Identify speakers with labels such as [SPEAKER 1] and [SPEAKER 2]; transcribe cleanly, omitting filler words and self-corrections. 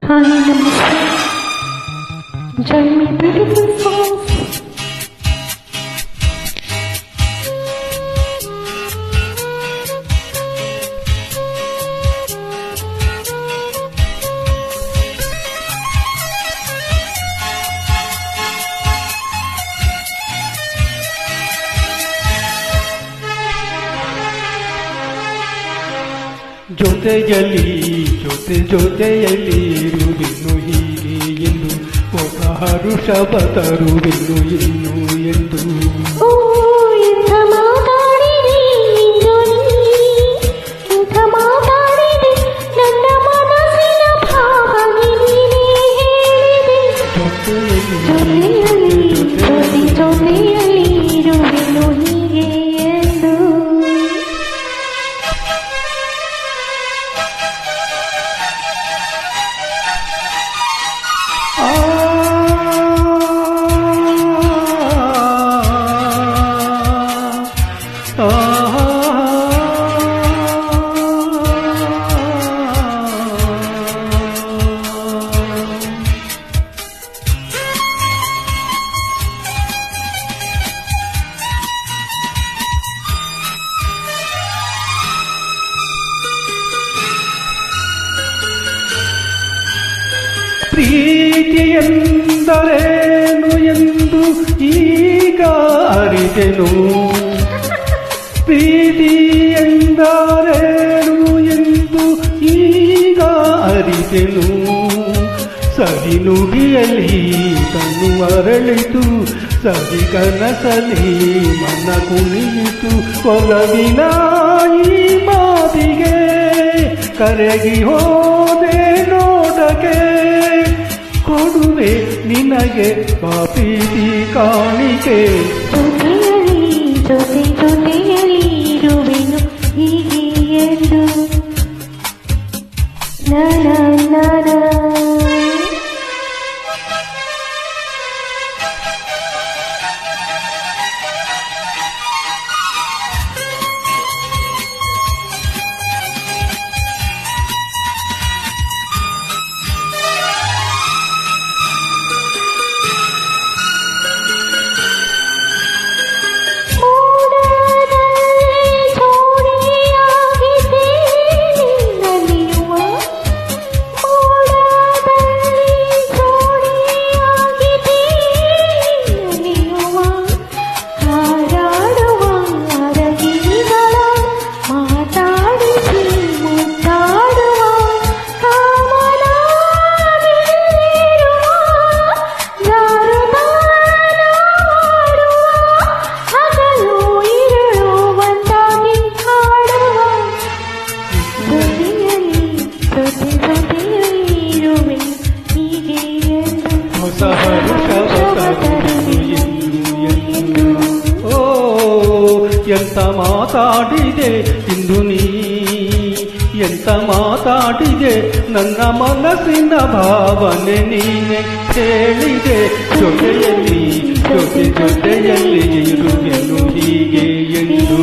[SPEAKER 1] Hi, namaste. Join me beautiful songs.
[SPEAKER 2] ಜೊತೆಯಲ್ಲಿ ಇರುವೆನು ಹೀಗೆ ಎಂದು ಹೊಸ ಹರುಷವ ತರುವೆನು ಇನ್ನು ಎಂದು
[SPEAKER 1] ಓ ಎಂಥ ಮಾತಾಡಿದೆ ಎಂಥ ಮಾತಾಡಿದೆ ನನ್ನ ಮನಸ್ಸಿನ ಭಾವನೆ ನೀನೇ ಹೇಳಿದೆ ಜೊತೆಯಲ್ಲಿ ಇರುವೆನು ಹೀಗೆ ಎಂದು
[SPEAKER 2] ಪ್ರೀತಿಯೆಂದರೇನು ಎಂದು ಈಗ ಅರಿತೆನು ಪ್ರೀತಿಯೆಂದರೇನು ಎಂದು ಈಗ ಅರಿತೆನು ಸರಿನುಡಿಯಲ್ಲಿ ಕಣ್ಣು ಅರಳಿತು ಸರಿ ಕನಸಲಿ ಮನ ಕುಣಿಯಿತು ಒಲವಿನ ಈ ಮಾತಿಗೆ ಕರಗಿ ಹೋದೆ ನೋಟಕ್ಕೆ ಕೊಡುವೆ ನಿನಗೆ ಪ್ರೀತಿ ಕಾಣಿಕೆ
[SPEAKER 1] ಜೊತೆಯಲ್ಲಿ ಇರುವೆನು ಹೀಗೆ ಎಂದು
[SPEAKER 2] ಎಂತ ಮಾತಾಡಿದೆ ಇಂದು ನೀ ಎಂತ ಮಾತಾಡಿದೆ ನನ್ನ ಮನಸ್ಸಿನ ಭಾವನೆ ನೀನೆ ಹೇಳಿದೆ ಜೊತೆಯಲ್ಲಿ ಇರುವೆನು ಹೀಗೆ ಎಂದು